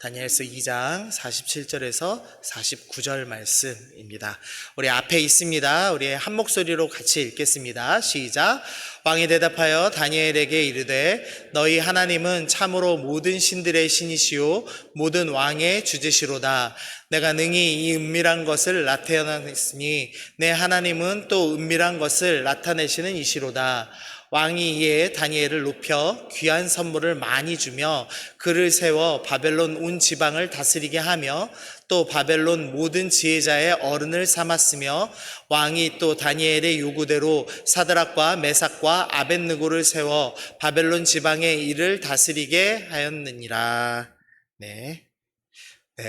다니엘서 2장 47절에서 49절 말씀입니다. 우리 앞에 있습니다. 우리 한 목소리로 같이 읽겠습니다. 시작. 왕이 대답하여 다니엘에게 이르되 너희 하나님은 참으로 모든 신들의 신이시요 모든 왕의 주제시로다. 내가 능히 이 은밀한 것을 나타내었으니 내 하나님은 또 은밀한 것을 나타내시는 이시로다. 왕이 이에 다니엘을 높여 귀한 선물을 많이 주며 그를 세워 바벨론 온 지방을 다스리게 하며 또 바벨론 모든 지혜자의 어른을 삼았으며 왕이 또 다니엘의 요구대로 사드락과 메삭과 아벳느고를 세워 바벨론 지방의 일을 다스리게 하였느니라. 네,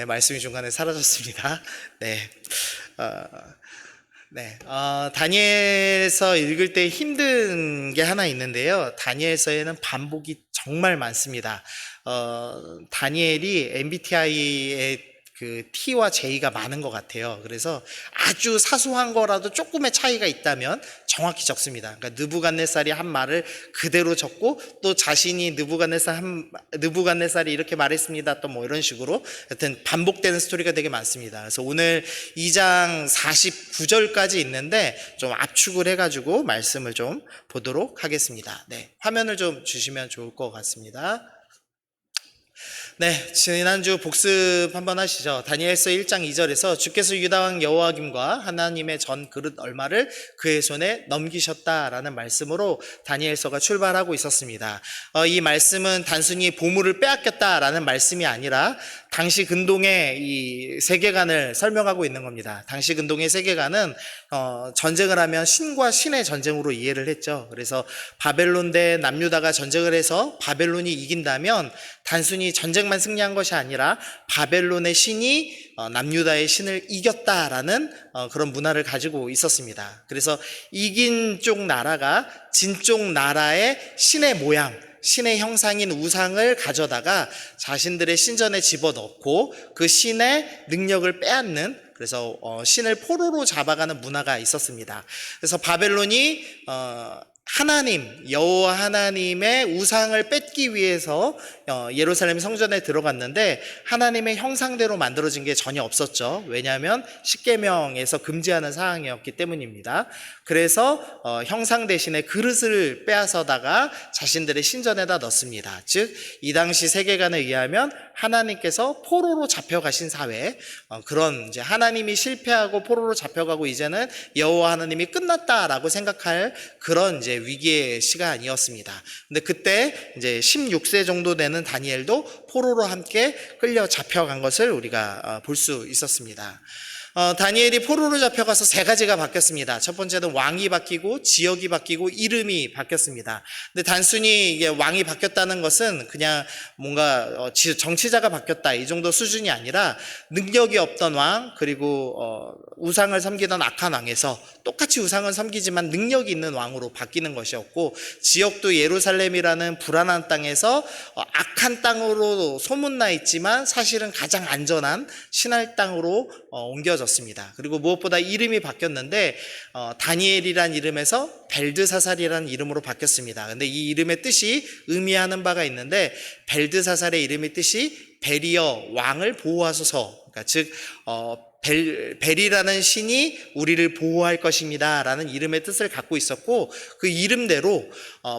말씀이 중간에 사라졌습니다. 다니엘서 읽을 때 힘든 게 하나 있는데요. 다니엘서에는 반복이 정말 많습니다. 다니엘이 MBTI의 그 T와 J가 많은 것 같아요. 그래서 아주 사소한 거라도 조금의 차이가 있다면 정확히 적습니다. 그러니까 느부갓네살이 한 말을 그대로 적고 또 자신이 느부갓네살이 이렇게 말했습니다. 또 뭐 이런 식으로 하여튼 반복되는 스토리가 되게 많습니다. 그래서 오늘 2장 49절까지 있는데 좀 압축을 해가지고 말씀을 좀 보도록 하겠습니다. 화면을 좀 주시면 좋을 것 같습니다. 지난주 복습 한번 하시죠. 다니엘서 1장 2절에서 주께서 유다왕 여호야김과 하나님의 전 그릇 얼마를 그의 손에 넘기셨다라는 말씀으로 다니엘서가 출발하고 있었습니다. 이 말씀은 단순히 보물을 빼앗겼다라는 말씀이 아니라 당시 근동의 이 세계관을 설명하고 있는 겁니다. 당시 근동의 세계관은 전쟁을 하면 신과 신의 전쟁으로 이해를 했죠. 그래서 바벨론 대 남유다가 전쟁을 해서 바벨론이 이긴다면 단순히 전쟁만 승리한 것이 아니라 바벨론의 신이 남유다의 신을 이겼다라는 그런 문화를 가지고 있었습니다. 그래서 이긴 쪽 나라가 진 쪽 나라의 신의 모양, 신의 형상인 우상을 가져다가 자신들의 신전에 집어넣고 그 신의 능력을 빼앗는, 그래서 신을 포로로 잡아가는 문화가 있었습니다. 그래서 바벨론이 하나님, 여호와 하나님의 우상을 뺏기 위해서 예루살렘 성전에 들어갔는데 하나님의 형상대로 만들어진 게 전혀 없었죠. 왜냐하면 십계명에서 금지하는 사항이었기 때문입니다. 그래서 형상 대신에 그릇을 빼앗아다가 자신들의 신전에다 넣습니다. 즉 이 당시 세계관에 의하면 하나님께서 포로로 잡혀가신 사회, 그런 이제 하나님이 실패하고 포로로 잡혀가고 이제는 여호와 하나님이 끝났다라고 생각할 그런 이제 위기의 시간이었습니다. 근데 그때 이제 16세 정도 되는 다니엘도 포로로 함께 끌려 잡혀간 것을 우리가 볼 수 있었습니다. 다니엘이 포로로 잡혀가서 세 가지가 바뀌었습니다. 첫 번째는 왕이 바뀌고 지역이 바뀌고 이름이 바뀌었습니다. 근데 단순히 이게 왕이 바뀌었다는 것은 그냥 뭔가 정치자가 바뀌었다 이 정도 수준이 아니라 능력이 없던 왕, 그리고 우상을 섬기던 악한 왕에서 똑같이 우상을 섬기지만 능력이 있는 왕으로 바뀌는 것이었고, 지역도 예루살렘이라는 불안한 땅에서 악한 땅으로 소문나 있지만 사실은 가장 안전한 신할 땅으로 옮겨졌습니다. 그리고 무엇보다 이름이 바뀌었는데 다니엘이란 이름에서 벨드사살이라는 이름으로 바뀌었습니다. 근데 이 이름의 뜻이 의미하는 바가 있는데, 벨드사살의 이름의 뜻이 벨이여 왕을 보호하소서, 그러니까 즉 벨이라는 신이 우리를 보호할 것입니다 라는 이름의 뜻을 갖고 있었고, 그 이름대로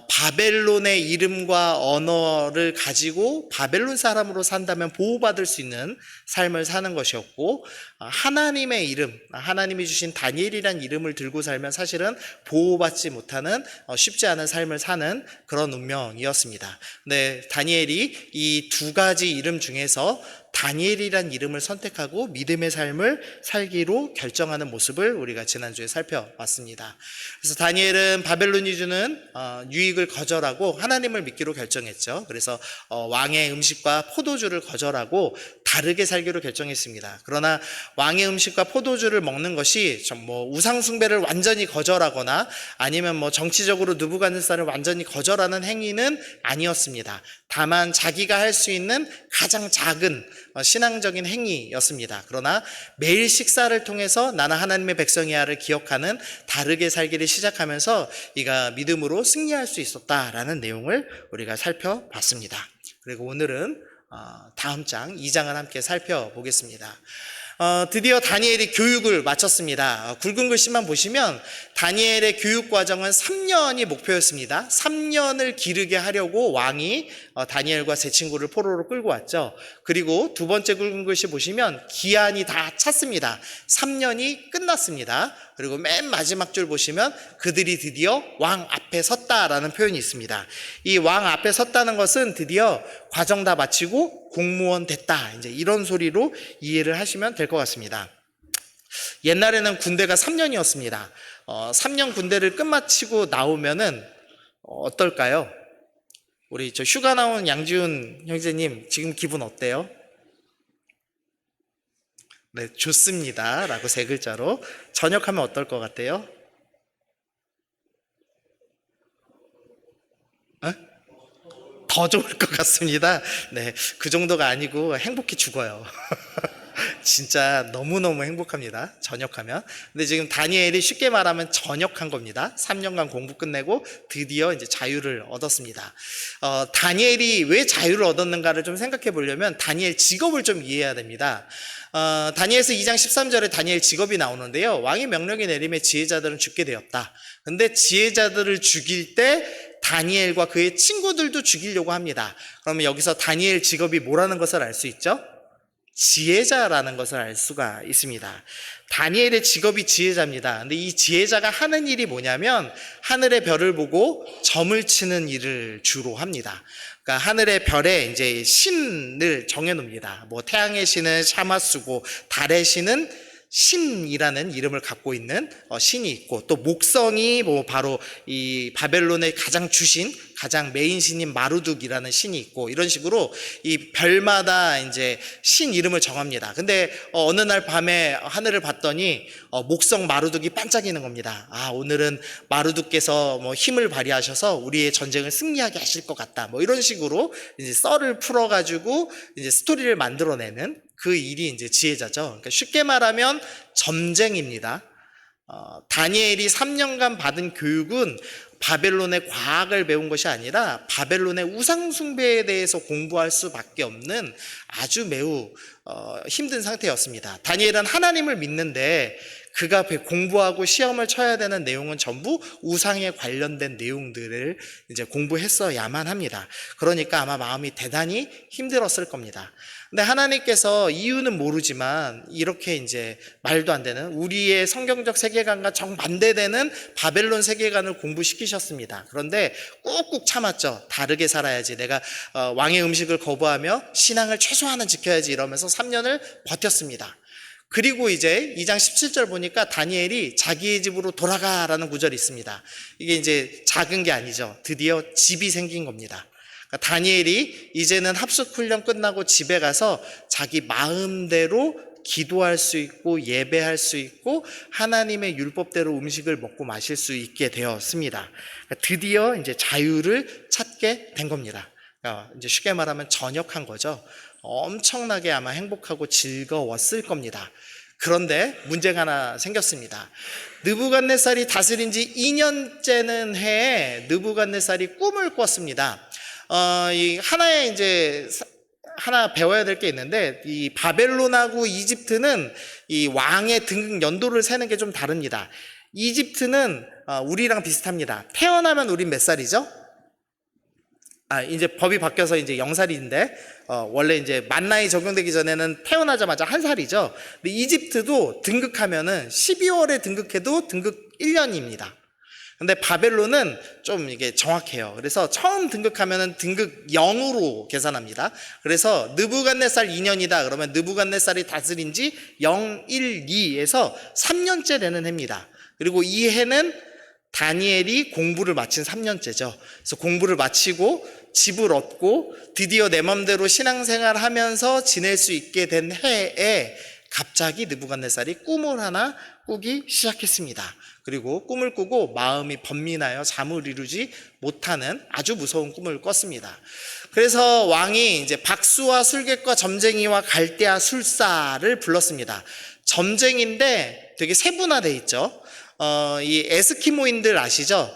바벨론의 이름과 언어를 가지고 바벨론 사람으로 산다면 보호받을 수 있는 삶을 사는 것이었고, 하나님의 이름, 하나님이 주신 다니엘이라는 이름을 들고 살면 사실은 보호받지 못하는 쉽지 않은 삶을 사는 그런 운명이었습니다. 근데 다니엘이 이 두 가지 이름 중에서 다니엘이란 이름을 선택하고 믿음의 삶을 살기로 결정하는 모습을 우리가 지난주에 살펴봤습니다. 그래서 다니엘은 바벨론이 주는 유익을 거절하고 하나님을 믿기로 결정했죠. 그래서 왕의 음식과 포도주를 거절하고 다르게 살기로 결정했습니다. 그러나 왕의 음식과 포도주를 먹는 것이 우상 숭배를 완전히 거절하거나 아니면 정치적으로 느부갓네살을 완전히 거절하는 행위는 아니었습니다. 다만 자기가 할 수 있는 가장 작은 신앙적인 행위였습니다. 그러나 매일 식사를 통해서 나는 하나님의 백성이야를 기억하는 다르게 살기를 시작하면서 이가 믿음으로 승리할 수 있었다라는 내용을 우리가 살펴봤습니다. 그리고 오늘은 다음 장 2장을 함께 살펴보겠습니다. 드디어 다니엘이 교육을 마쳤습니다. 굵은 글씨만 보시면 다니엘의 교육 과정은 3년이 목표였습니다. 3년을 기르게 하려고 왕이 다니엘과 세 친구를 포로로 끌고 왔죠. 그리고 두 번째 굵은 글씨 보시면 기한이 다 찼습니다. 3년이 끝났습니다. 그리고 맨 마지막 줄 보시면 그들이 드디어 왕 앞에 섰다라는 표현이 있습니다. 이 왕 앞에 섰다는 것은 드디어 과정 다 마치고 공무원 됐다, 이제 이런 소리로 이해를 하시면 될 것 같습니다. 옛날에는 군대가 3년이었습니다. 3년 군대를 끝마치고 나오면은 어떨까요? 우리 저 휴가 나온 양지훈 형제님 지금 기분 어때요? 네, 좋습니다 라고 세 글자로. 전역하면 어떨 것 같아요? 더 좋을 것 같습니다. 네, 그 정도가 아니고 행복해 죽어요. 진짜 너무너무 행복합니다. 전역하면. 근데 지금 다니엘이 쉽게 말하면 전역한 겁니다. 3년간 공부 끝내고 드디어 이제 자유를 얻었습니다. 다니엘이 왜 자유를 얻었는가를 좀 생각해 보려면 다니엘 직업을 좀 이해해야 됩니다. 다니엘서 2장 13절에 다니엘 직업이 나오는데요. 왕이 명령이 내림에 지혜자들은 죽게 되었다. 근데 지혜자들을 죽일 때 다니엘과 그의 친구들도 죽이려고 합니다. 그러면 여기서 다니엘 직업이 뭐라는 것을 알 수 있죠? 지혜자라는 것을 알 수가 있습니다. 다니엘의 직업이 지혜자입니다. 근데 이 지혜자가 하는 일이 뭐냐면 하늘의 별을 보고 점을 치는 일을 주로 합니다. 그러니까 하늘의 별에 이제 신을 정해놓습니다. 뭐 태양의 신은 샤마수고 달의 신은 신이라는 이름을 갖고 있는 신이 있고, 또 목성이 뭐 바로 이 바벨론의 가장 주신, 가장 메인 신인 마루둑이라는 신이 있고, 이런 식으로 이 별마다 이제 신 이름을 정합니다. 근데 어느 날 밤에 하늘을 봤더니 목성 마루둑이 반짝이는 겁니다. 오늘은 마루둑께서 뭐 힘을 발휘하셔서 우리의 전쟁을 승리하게 하실 것 같다, 뭐 이런 식으로 이제 썰을 풀어가지고 이제 스토리를 만들어내는 그 일이 이제 지혜자죠. 그러니까 쉽게 말하면 점쟁입니다. 다니엘이 3년간 받은 교육은 바벨론의 과학을 배운 것이 아니라 바벨론의 우상숭배에 대해서 공부할 수밖에 없는 아주 매우 힘든 상태였습니다. 다니엘은 하나님을 믿는데 그가 공부하고 시험을 쳐야 되는 내용은 전부 우상에 관련된 내용들을 이제 공부했어야만 합니다. 그러니까 아마 마음이 대단히 힘들었을 겁니다. 근데 하나님께서 이유는 모르지만 이렇게 이제 말도 안 되는 우리의 성경적 세계관과 정반대되는 바벨론 세계관을 공부시키셨습니다. 그런데 꾹꾹 참았죠. 다르게 살아야지, 내가 왕의 음식을 거부하며 신앙을 최소한은 지켜야지, 이러면서 3년을 버텼습니다. 그리고 이제 2장 17절 보니까 다니엘이 자기의 집으로 돌아가라는 구절이 있습니다. 이게 이제 작은 게 아니죠. 드디어 집이 생긴 겁니다. 그러니까 다니엘이 이제는 합숙훈련 끝나고 집에 가서 자기 마음대로 기도할 수 있고 예배할 수 있고 하나님의 율법대로 음식을 먹고 마실 수 있게 되었습니다. 그러니까 드디어 이제 자유를 찾게 된 겁니다. 그러니까 이제 쉽게 말하면 전역한 거죠. 엄청나게 아마 행복하고 즐거웠을 겁니다. 그런데 문제가 하나 생겼습니다. 느부갓네살이 다스린 지 2년째는 해에 느부갓네살이 꿈을 꿨습니다. 이 하나의 이제 하나 배워야 될 게 있는데, 이 바벨론하고 이집트는 이 왕의 등극 연도를 세는 게 좀 다릅니다. 이집트는 우리랑 비슷합니다. 태어나면 우린 몇 살이죠? 이제 법이 바뀌어서 이제 0살인데, 원래 이제 만 나이 적용되기 전에는 태어나자마자 1살이죠. 근데 이집트도 등극하면은 12월에 등극해도 등극 1년입니다. 근데 바벨론은 좀 이게 정확해요. 그래서 처음 등극하면은 등극 0으로 계산합니다. 그래서 느부갓네살 2년이다 그러면 느부갓네살이 다스린 지 012에서 3년째 되는 해입니다. 그리고 이 해는 다니엘이 공부를 마친 3년째죠. 그래서 공부를 마치고 집을 얻고 드디어 내 맘대로 신앙생활 하면서 지낼 수 있게 된 해에 갑자기 느부갓네살이 꿈을 하나 꾸기 시작했습니다. 그리고 꿈을 꾸고 마음이 번민하여 잠을 이루지 못하는 아주 무서운 꿈을 꿨습니다. 그래서 왕이 이제 박수와 술객과 점쟁이와 갈대아 술사를 불렀습니다. 점쟁인데 되게 세분화돼 있죠. 이 에스키모인들 아시죠?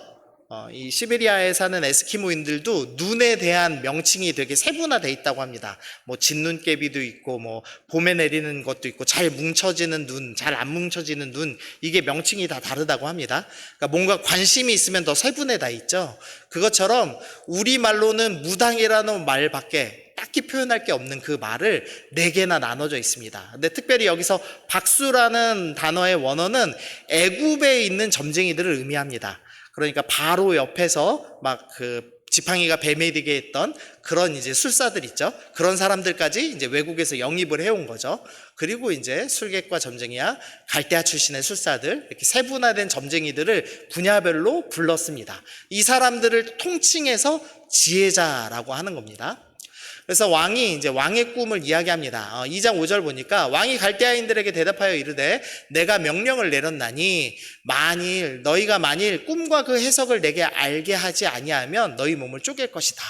이 시베리아에 사는 에스키모인들도 눈에 대한 명칭이 되게 세분화되어 있다고 합니다. 뭐 진눈깨비도 있고, 뭐 봄에 내리는 것도 있고, 잘 뭉쳐지는 눈, 잘 안 뭉쳐지는 눈, 이게 명칭이 다 다르다고 합니다. 그러니까 뭔가 관심이 있으면 더 세분화되어 있죠. 그것처럼 우리말로는 무당이라는 말밖에 딱히 표현할 게 없는 그 말을 4개나 나눠져 있습니다. 근데 특별히 여기서 박수라는 단어의 원어는 애굽에 있는 점쟁이들을 의미합니다. 그러니까 바로 옆에서 막 그 지팡이가 뱀이 되게 했던 그런 이제 술사들 있죠. 그런 사람들까지 이제 외국에서 영입을 해온 거죠. 그리고 이제 술객과 점쟁이와 갈대아 출신의 술사들, 이렇게 세분화된 점쟁이들을 분야별로 불렀습니다. 이 사람들을 통칭해서 지혜자라고 하는 겁니다. 그래서 왕이 이제 왕의 꿈을 이야기합니다. 2장 5절 보니까 왕이 갈대아인들에게 대답하여 이르되 내가 명령을 내렸나니 너희가 만일 꿈과 그 해석을 내게 알게 하지 아니하면 너희 몸을 쪼갤 것이다.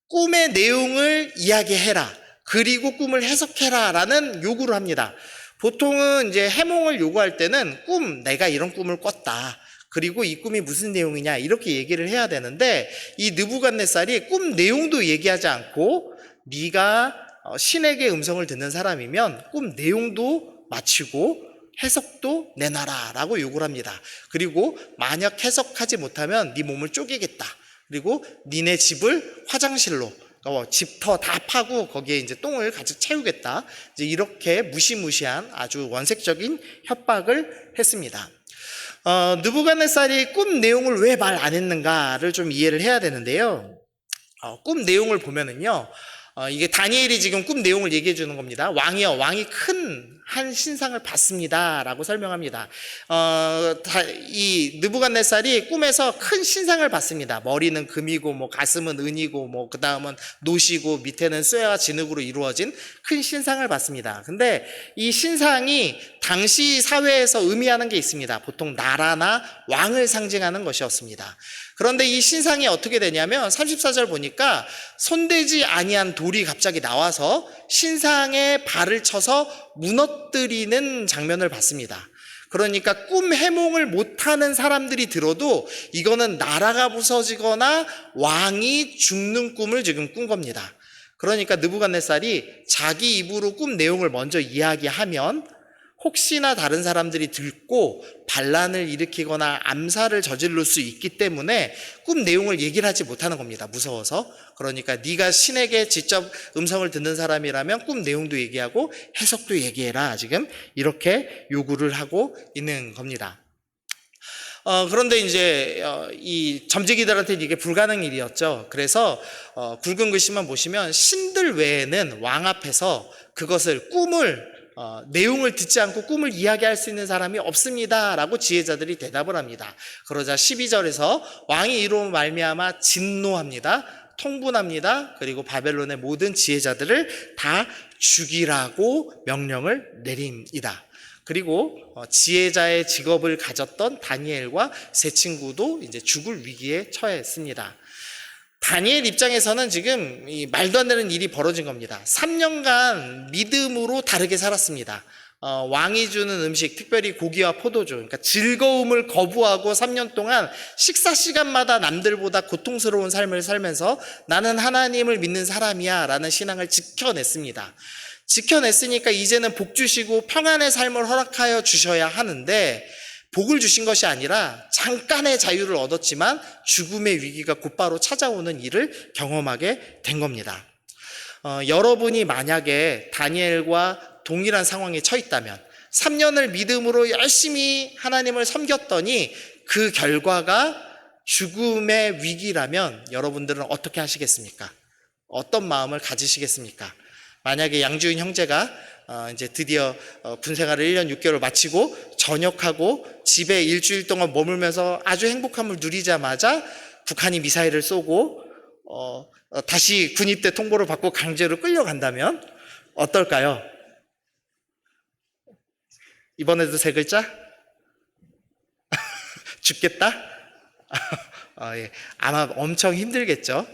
꿈의 내용을 이야기해라. 그리고 꿈을 해석해라 라는 요구를 합니다. 보통은 이제 해몽을 요구할 때는 내가 이런 꿈을 꿨다. 그리고 이 꿈이 무슨 내용이냐 이렇게 얘기를 해야 되는데 이 느부갓네살이 꿈 내용도 얘기하지 않고 네가 신에게 음성을 듣는 사람이면 꿈 내용도 마치고 해석도 내놔라 라고 요구를 합니다. 그리고 만약 해석하지 못하면 네 몸을 쪼개겠다. 그리고 니네 집을 화장실로 집터 다 파고 거기에 이제 똥을 가득 채우겠다. 이제 이렇게 무시무시한 아주 원색적인 협박을 했습니다. 느부갓네살이 꿈 내용을 왜 말 안 했는가를 좀 이해를 해야 되는데요. 꿈 내용을 보면은요, 이게 다니엘이 지금 꿈 내용을 얘기해 주는 겁니다. 왕이 큰 한 신상을 봤습니다 라고 설명합니다. 이 느부갓네살이 꿈에서 큰 신상을 봤습니다. 머리는 금이고 뭐 가슴은 은이고 뭐 그 다음은 노시고 밑에는 쇠와 진흙으로 이루어진 큰 신상을 봤습니다. 근데 이 신상이 당시 사회에서 의미하는 게 있습니다. 보통 나라나 왕을 상징하는 것이었습니다. 그런데 이 신상이 어떻게 되냐면 34절 보니까 손대지 아니한 돌이 갑자기 나와서 신상에 발을 쳐서 무너뜨리는 장면을 봤습니다. 그러니까 꿈 해몽을 못하는 사람들이 들어도 이거는 나라가 부서지거나 왕이 죽는 꿈을 지금 꾼 겁니다. 그러니까 느부갓네살이 자기 입으로 꿈 내용을 먼저 이야기하면 혹시나 다른 사람들이 듣고 반란을 일으키거나 암살을 저지를 수 있기 때문에 꿈 내용을 얘기를 하지 못하는 겁니다. 무서워서. 그러니까 네가 신에게 직접 음성을 듣는 사람이라면 꿈 내용도 얘기하고 해석도 얘기해라. 지금 이렇게 요구를 하고 있는 겁니다. 그런데 이제 이 점쟁이들한테는 이게 불가능 일이었죠. 그래서 굵은 글씨만 보시면 신들 외에는 왕 앞에서 그것을 내용을 듣지 않고 꿈을 이야기할 수 있는 사람이 없습니다 라고 지혜자들이 대답을 합니다. 그러자 12절에서 왕이 이로 말미암아 진노합니다. 통분합니다. 그리고 바벨론의 모든 지혜자들을 다 죽이라고 명령을 내립니다. 그리고 지혜자의 직업을 가졌던 다니엘과 세 친구도 이제 죽을 위기에 처했습니다. 다니엘 입장에서는 지금 이 말도 안 되는 일이 벌어진 겁니다. 3년간 믿음으로 다르게 살았습니다. 왕이 주는 음식, 특별히 고기와 포도주, 그러니까 즐거움을 거부하고 3년 동안 식사 시간마다 남들보다 고통스러운 삶을 살면서 나는 하나님을 믿는 사람이야 라는 신앙을 지켜냈습니다. 지켜냈으니까 이제는 복 주시고 평안의 삶을 허락하여 주셔야 하는데 복을 주신 것이 아니라 잠깐의 자유를 얻었지만 죽음의 위기가 곧바로 찾아오는 일을 경험하게 된 겁니다. 여러분이 만약에 다니엘과 동일한 상황에 처했다면 3년을 믿음으로 열심히 하나님을 섬겼더니 그 결과가 죽음의 위기라면 여러분들은 어떻게 하시겠습니까? 어떤 마음을 가지시겠습니까? 만약에 양지훈 형제가 이제 드디어 군생활을 1년 6개월 마치고 전역하고 집에 일주일 동안 머물면서 아주 행복함을 누리자마자 북한이 미사일을 쏘고 다시 군입대 통보를 받고 강제로 끌려간다면 어떨까요? 이번에도 세 글자? 죽겠다? 예. 아마 엄청 힘들겠죠.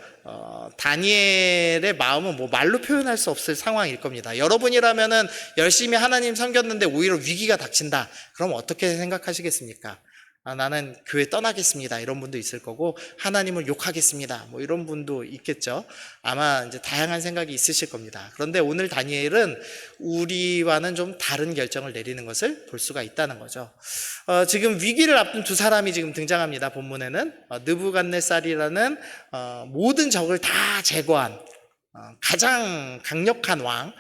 다니엘의 마음은 뭐 말로 표현할 수 없을 상황일 겁니다. 여러분이라면은 열심히 하나님 섬겼는데 오히려 위기가 닥친다. 그럼 어떻게 생각하시겠습니까? 나는 교회 떠나겠습니다. 이런 분도 있을 거고, 하나님을 욕하겠습니다. 뭐 이런 분도 있겠죠. 아마 이제 다양한 생각이 있으실 겁니다. 그런데 오늘 다니엘은 우리와는 좀 다른 결정을 내리는 것을 볼 수가 있다는 거죠. 지금 위기를 앞둔 두 사람이 지금 등장합니다. 본문에는 느부갓네살이라는 모든 적을 다 제거한 가장 강력한 왕,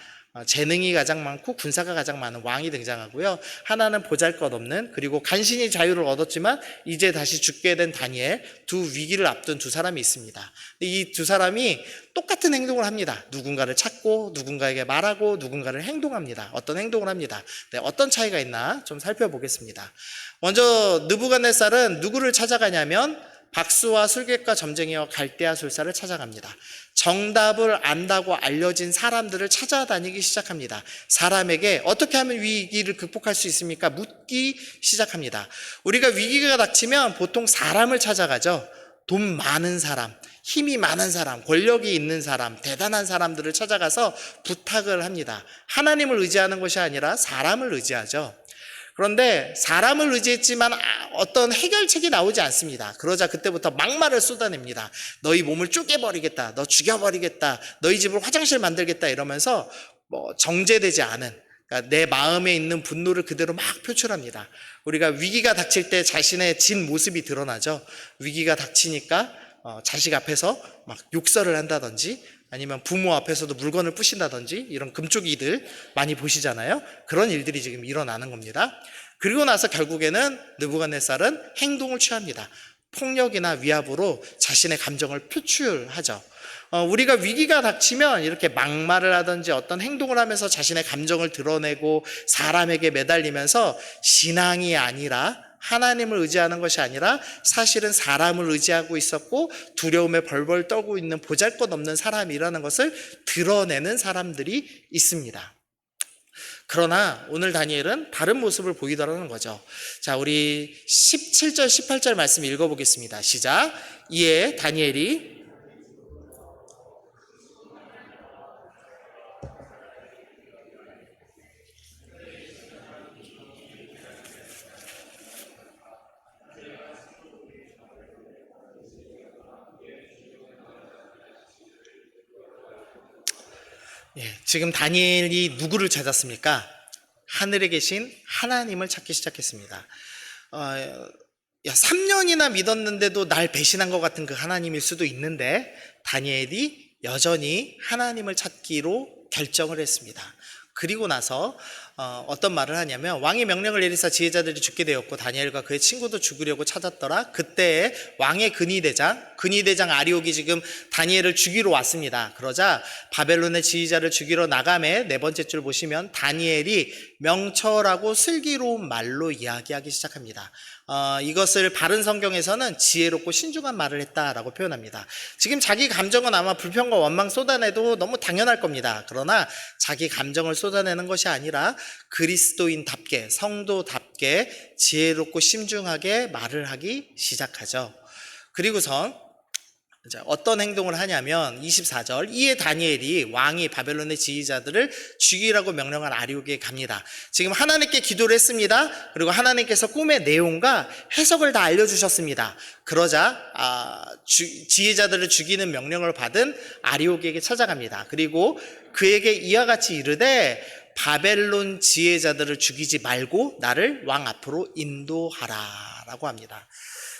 재능이 가장 많고 군사가 가장 많은 왕이 등장하고요. 하나는 보잘것없는, 그리고 간신히 자유를 얻었지만 이제 다시 죽게 된 다니엘, 두 위기를 앞둔 두 사람이 있습니다. 이 두 사람이 똑같은 행동을 합니다. 누군가를 찾고 누군가에게 말하고 누군가를 행동합니다. 어떤 행동을 합니다. 네, 어떤 차이가 있나 좀 살펴보겠습니다. 먼저 느부갓네살은 누구를 찾아가냐면 박수와 술객과 점쟁이와 갈대아 술사를 찾아갑니다. 정답을 안다고 알려진 사람들을 찾아다니기 시작합니다. 사람에게 어떻게 하면 위기를 극복할 수 있습니까? 묻기 시작합니다. 우리가 위기가 닥치면 보통 사람을 찾아가죠. 돈 많은 사람, 힘이 많은 사람, 권력이 있는 사람, 대단한 사람들을 찾아가서 부탁을 합니다. 하나님을 의지하는 것이 아니라 사람을 의지하죠. 그런데 사람을 의지했지만 어떤 해결책이 나오지 않습니다. 그러자 그때부터 막말을 쏟아냅니다. 너희 몸을 쪼개버리겠다, 너 죽여버리겠다, 너희 집을 화장실 만들겠다 이러면서 정제되지 않은, 그러니까 내 마음에 있는 분노를 그대로 막 표출합니다. 우리가 위기가 닥칠 때 자신의 진 모습이 드러나죠. 위기가 닥치니까 자식 앞에서 막 욕설을 한다든지, 아니면 부모 앞에서도 물건을 부신다든지, 이런 금쪽이들 많이 보시잖아요. 그런 일들이 지금 일어나는 겁니다. 그리고 나서 결국에는 느부갓네살은 행동을 취합니다. 폭력이나 위압으로 자신의 감정을 표출하죠. 우리가 위기가 닥치면 이렇게 막말을 하든지 어떤 행동을 하면서 자신의 감정을 드러내고 사람에게 매달리면서 신앙이 아니라, 하나님을 의지하는 것이 아니라 사실은 사람을 의지하고 있었고 두려움에 벌벌 떨고 있는 보잘것없는 사람이라는 것을 드러내는 사람들이 있습니다. 그러나 오늘 다니엘은 다른 모습을 보이더라는 거죠. 자, 우리 17절 18절 말씀 읽어보겠습니다. 시작. 이에 다니엘이 지금 다니엘이 누구를 찾았습니까? 하늘에 계신 하나님을 찾기 시작했습니다. 3년이나 믿었는데도 날 배신한 것 같은 그 하나님일 수도 있는데, 다니엘이 여전히 하나님을 찾기로 결정을 했습니다. 그리고 나서 어떤 말을 하냐면, 왕이 명령을 내리사 지혜자들이 죽게 되었고 다니엘과 그의 친구도 죽으려고 찾았더라. 그때에 왕의 근위대장 아리옥이 지금 다니엘을 죽이러 왔습니다. 그러자 바벨론의 지휘자를 죽이러 나가매 네 번째 줄 보시면 다니엘이 명철하고 슬기로운 말로 이야기하기 시작합니다. 이것을 바른 성경에서는 지혜롭고 신중한 말을 했다라고 표현합니다. 지금 자기 감정은 아마 불평과 원망 쏟아내도 너무 당연할 겁니다. 그러나 자기 감정을 쏟아내는 것이 아니라 그리스도인답게, 성도답게 지혜롭고 신중하게 말을 하기 시작하죠. 그리고선 어떤 행동을 하냐면 24절, 이에 다니엘이 왕이 바벨론의 지휘자들을 죽이라고 명령한 아리옥에 갑니다. 지금 하나님께 기도를 했습니다. 그리고 하나님께서 꿈의 내용과 해석을 다 알려주셨습니다. 그러자 지휘자들을 죽이는 명령을 받은 아리옥에게 찾아갑니다. 그리고 그에게 이와 같이 이르되 바벨론 지휘자들을 죽이지 말고 나를 왕 앞으로 인도하라 라고 합니다.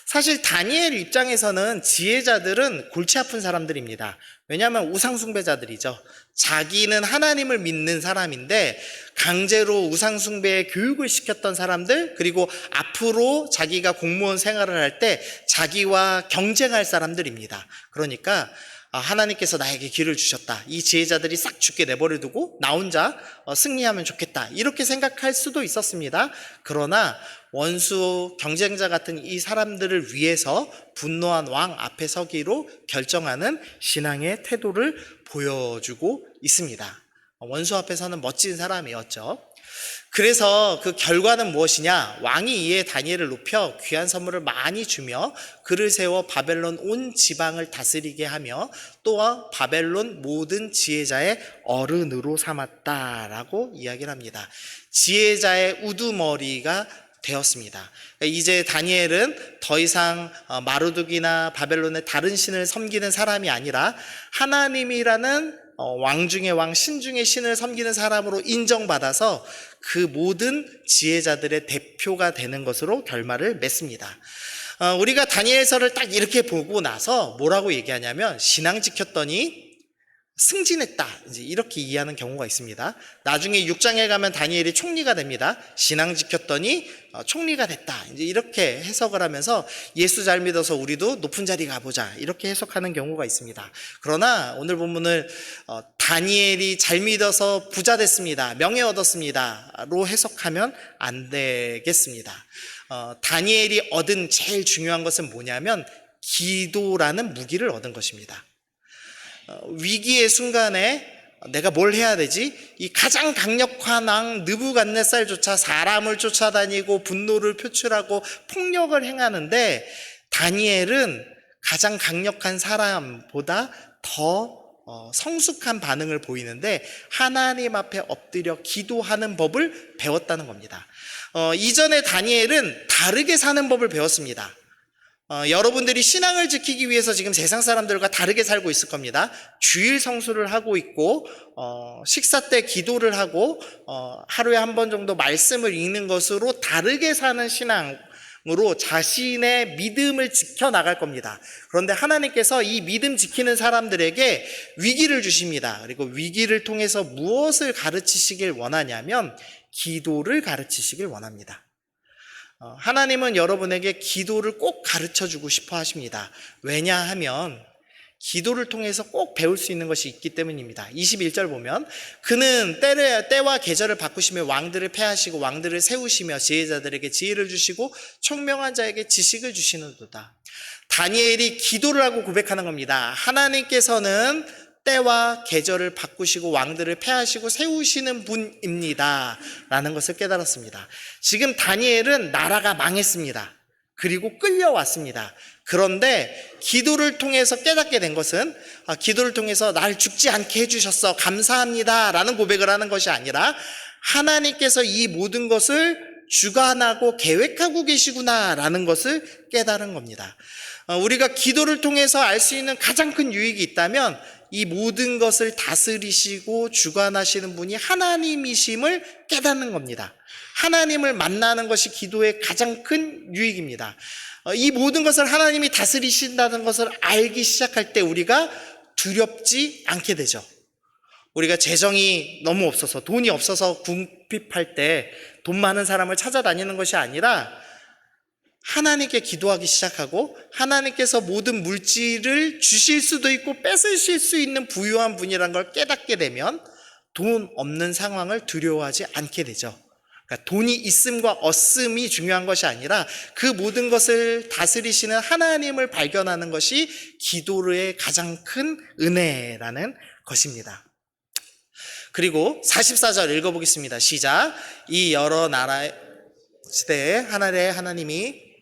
사실 다니엘 입장에서는 지혜자들은 골치 아픈 사람들입니다. 왜냐하면 우상숭배자들이죠. 자기는 하나님을 믿는 사람인데 강제로 우상숭배에 교육을 시켰던 사람들, 그리고 앞으로 자기가 공무원 생활을 할 때 자기와 경쟁할 사람들입니다. 그러니까 하나님께서 나에게 길을 주셨다, 이 지혜자들이 싹 죽게 내버려두고 나 혼자 승리하면 좋겠다, 이렇게 생각할 수도 있었습니다. 그러나 원수, 경쟁자 같은 이 사람들을 위해서 분노한 왕 앞에 서기로 결정하는 신앙의 태도를 보여주고 있습니다. 원수 앞에서는 멋진 사람이었죠. 그래서 그 결과는 무엇이냐? 왕이 이에 다니엘을 높여 귀한 선물을 많이 주며 그를 세워 바벨론 온 지방을 다스리게 하며 또한 바벨론 모든 지혜자의 어른으로 삼았다라고 이야기를 합니다. 지혜자의 우두머리가 되었습니다. 이제 다니엘은 더 이상 마르둑이나 바벨론의 다른 신을 섬기는 사람이 아니라 하나님이라는 왕 중의 왕, 신 중의 신을 섬기는 사람으로 인정받아서 그 모든 지혜자들의 대표가 되는 것으로 결말을 맺습니다. 우리가 다니엘서를 딱 이렇게 보고 나서 뭐라고 얘기하냐면 신앙 지켰더니 승진했다, 이제 이렇게 이해하는 경우가 있습니다. 나중에 6장에 가면 다니엘이 총리가 됩니다. 신앙 지켰더니 총리가 됐다, 이제 이렇게 해석을 하면서 예수 잘 믿어서 우리도 높은 자리 가보자, 이렇게 해석하는 경우가 있습니다. 그러나 오늘 본문을 다니엘이 잘 믿어서 부자 됐습니다, 명예 얻었습니다로 해석하면 안 되겠습니다. 다니엘이 얻은 제일 중요한 것은 뭐냐면 기도라는 무기를 얻은 것입니다. 위기의 순간에 내가 뭘 해야 되지? 이 가장 강력한 왕 느부갓네살조차 사람을 쫓아다니고 분노를 표출하고 폭력을 행하는데 다니엘은 가장 강력한 사람보다 더 성숙한 반응을 보이는데 하나님 앞에 엎드려 기도하는 법을 배웠다는 겁니다. 이전에 다니엘은 다르게 사는 법을 배웠습니다. 여러분들이 신앙을 지키기 위해서 지금 세상 사람들과 다르게 살고 있을 겁니다. 주일 성수를 하고 있고 식사 때 기도를 하고 하루에 한 번 정도 말씀을 읽는 것으로 다르게 사는 신앙으로 자신의 믿음을 지켜나갈 겁니다. 그런데 하나님께서 이 믿음 지키는 사람들에게 위기를 주십니다. 그리고 위기를 통해서 무엇을 가르치시길 원하냐면 기도를 가르치시길 원합니다. 하나님은 여러분에게 기도를 꼭 가르쳐주고 싶어 하십니다. 왜냐하면 기도를 통해서 꼭 배울 수 있는 것이 있기 때문입니다. 21절 보면 그는 때와 계절을 바꾸시며 왕들을 패하시고 왕들을 세우시며 지혜자들에게 지혜를 주시고 총명한 자에게 지식을 주시는도다. 다니엘이 기도를 하고 고백하는 겁니다. 하나님께서는 때와 계절을 바꾸시고 왕들을 패하시고 세우시는 분입니다 라는 것을 깨달았습니다. 지금 다니엘은 나라가 망했습니다. 그리고 끌려왔습니다. 그런데 기도를 통해서 깨닫게 된 것은 기도를 통해서 날 죽지 않게 해주셨어, 감사합니다 라는 고백을 하는 것이 아니라 하나님께서 이 모든 것을 주관하고 계획하고 계시구나 라는 것을 깨달은 겁니다. 우리가 기도를 통해서 알 수 있는 가장 큰 유익이 있다면 이 모든 것을 다스리시고 주관하시는 분이 하나님이심을 깨닫는 겁니다. 하나님을 만나는 것이 기도의 가장 큰 유익입니다. 이 모든 것을 하나님이 다스리신다는 것을 알기 시작할 때 우리가 두렵지 않게 되죠. 우리가 재정이 너무 없어서, 돈이 없어서 궁핍할 때 돈 많은 사람을 찾아다니는 것이 아니라 하나님께 기도하기 시작하고 하나님께서 모든 물질을 주실 수도 있고 뺏으실 수 있는 부유한 분이라는 걸 깨닫게 되면 돈 없는 상황을 두려워하지 않게 되죠. 그러니까 돈이 있음과 없음이 중요한 것이 아니라 그 모든 것을 다스리시는 하나님을 발견하는 것이 기도의 가장 큰 은혜라는 것입니다. 그리고 44절 읽어보겠습니다. 시작. 이 여러 나라의 시대에 하늘의 하나님이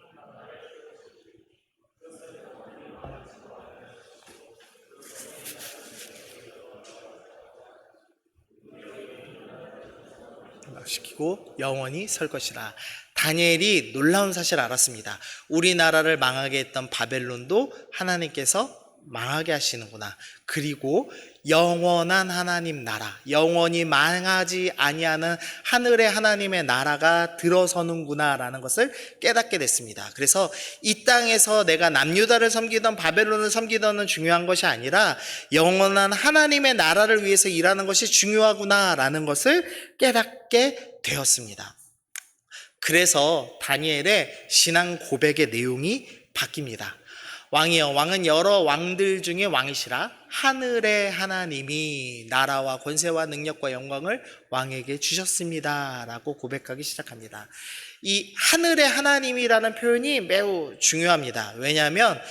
시키고 영원히 설 것이라. 다니엘이 놀라운 사실을 알았습니다. 우리나라를 망하게 했던 바벨론도 하나님께서 망하게 하시는구나. 그리고 영원한 하나님 나라, 영원히 망하지 아니하는 하늘의 하나님의 나라가 들어서는구나 라는 것을 깨닫게 됐습니다. 그래서 이 땅에서 내가 남유다를 섬기던 바벨론을 섬기던 중요한 것이 아니라 영원한 하나님의 나라를 위해서 일하는 것이 중요하구나 라는 것을 깨닫게 되었습니다. 그래서 다니엘의 신앙 고백의 내용이 바뀝니다. 왕이여, 왕은 여러 왕들 중에 왕이시라. 하늘의 하나님이 나라와 권세와 능력과 영광을 왕에게 주셨습니다 라고 고백하기 시작합니다. 이 하늘의 하나님이라는 표현이 매우 중요합니다. 왜냐하면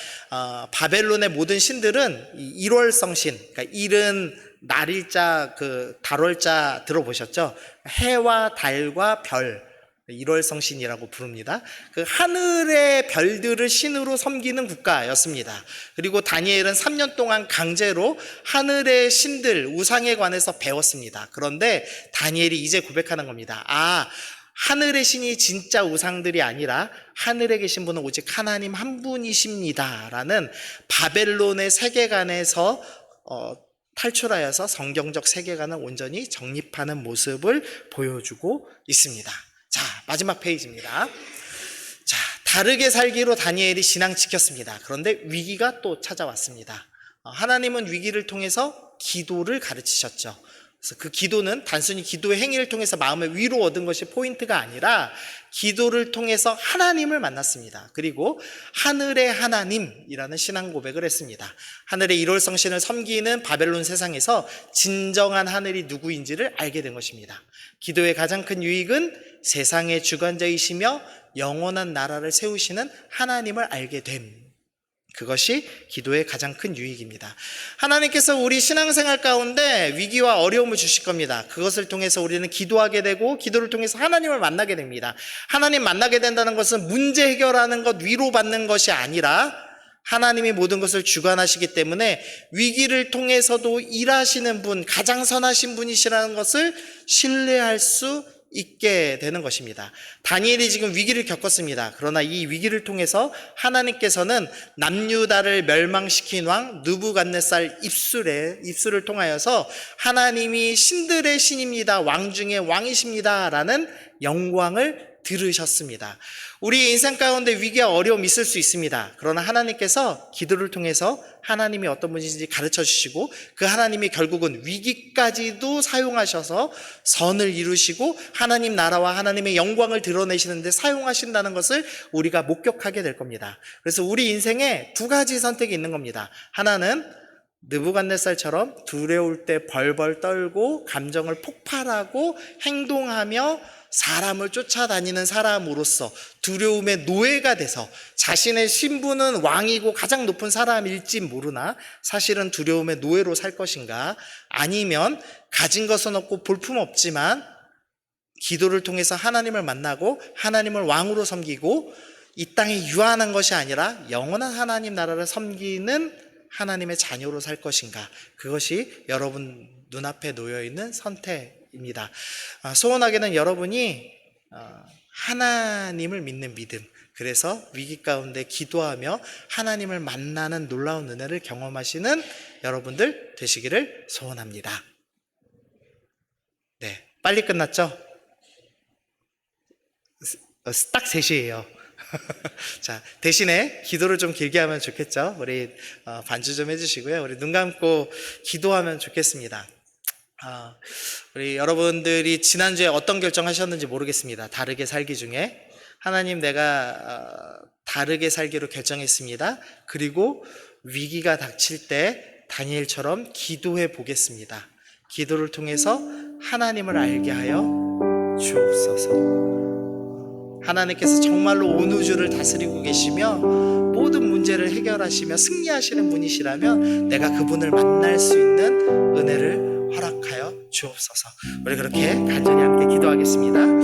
바벨론의 모든 신들은 일월성신, 그러니까 일은 날일자, 달월자 들어보셨죠? 해와 달과 별, 일월성신이라고 부릅니다. 그 하늘의 별들을 신으로 섬기는 국가였습니다. 그리고 다니엘은 3년 동안 강제로 하늘의 신들, 우상에 관해서 배웠습니다. 그런데 다니엘이 이제 고백하는 겁니다. 하늘의 신이 진짜 우상들이 아니라 하늘에 계신 분은 오직 하나님 한 분이십니다라는 바벨론의 세계관에서 탈출하여서 성경적 세계관을 온전히 정립하는 모습을 보여주고 있습니다. 자, 마지막 페이지입니다. 자, 다르게 살기로 다니엘이 신앙 지켰습니다. 그런데 위기가 또 찾아왔습니다. 하나님은 위기를 통해서 기도를 가르치셨죠. 그래서 그 기도는 단순히 기도의 행위를 통해서 마음의 위로 얻은 것이 포인트가 아니라 기도를 통해서 하나님을 만났습니다. 그리고 하늘의 하나님이라는 신앙 고백을 했습니다. 하늘의 일월성신을 섬기는 바벨론 세상에서 진정한 하늘이 누구인지를 알게 된 것입니다. 기도의 가장 큰 유익은 세상의 주관자이시며 영원한 나라를 세우시는 하나님을 알게 됨. 그것이 기도의 가장 큰 유익입니다. 하나님께서 우리 신앙생활 가운데 위기와 어려움을 주실 겁니다. 그것을 통해서 우리는 기도하게 되고 기도를 통해서 하나님을 만나게 됩니다. 하나님 만나게 된다는 것은 문제 해결하는 것, 위로받는 것이 아니라 하나님이 모든 것을 주관하시기 때문에 위기를 통해서도 일하시는 분, 가장 선하신 분이시라는 것을 신뢰할 수 있게 되는 것입니다. 다니엘이 지금 위기를 겪었습니다. 그러나 이 위기를 통해서 하나님께서는 남유다를 멸망시킨 왕 느부갓네살 입술을 통하여서 하나님이 신들의 신입니다, 왕 중에 왕이십니다 라는 영광을 들으셨습니다. 우리 인생 가운데 위기와 어려움이 있을 수 있습니다. 그러나 하나님께서 기도를 통해서 하나님이 어떤 분인지 가르쳐 주시고 그 하나님이 결국은 위기까지도 사용하셔서 선을 이루시고 하나님 나라와 하나님의 영광을 드러내시는데 사용하신다는 것을 우리가 목격하게 될 겁니다. 그래서 우리 인생에 두 가지 선택이 있는 겁니다. 하나는 느부갓네살처럼 두려울 때 벌벌 떨고 감정을 폭발하고 행동하며 사람을 쫓아다니는 사람으로서 두려움의 노예가 돼서 자신의 신분은 왕이고 가장 높은 사람일지 모르나 사실은 두려움의 노예로 살 것인가, 아니면 가진 것은 없고 볼품없지만 기도를 통해서 하나님을 만나고 하나님을 왕으로 섬기고 이 땅에 유한한 것이 아니라 영원한 하나님 나라를 섬기는 하나님의 자녀로 살 것인가, 그것이 여러분 눈앞에 놓여있는 선택입니다. 소원하게는 여러분이 하나님을 믿는 믿음, 그래서 위기 가운데 기도하며 하나님을 만나는 놀라운 은혜를 경험하시는 여러분들 되시기를 소원합니다. 네, 빨리 끝났죠? 딱 3시예요. 자, 대신에 기도를 좀 길게 하면 좋겠죠? 우리 반주 좀 해주시고요. 우리 눈 감고 기도하면 좋겠습니다. 우리 여러분들이 지난주에 어떤 결정하셨는지 모르겠습니다. 다르게 살기 중에 하나님, 내가 다르게 살기로 결정했습니다. 그리고 위기가 닥칠 때 다니엘처럼 기도해 보겠습니다. 기도를 통해서 하나님을 알게 하여 주옵소서. 하나님께서 정말로 온 우주를 다스리고 계시며 모든 문제를 해결하시며 승리하시는 분이시라면 내가 그분을 만날 수 있는 은혜를 허락하여 주옵소서. 우리 그렇게 간절히 함께 기도하겠습니다.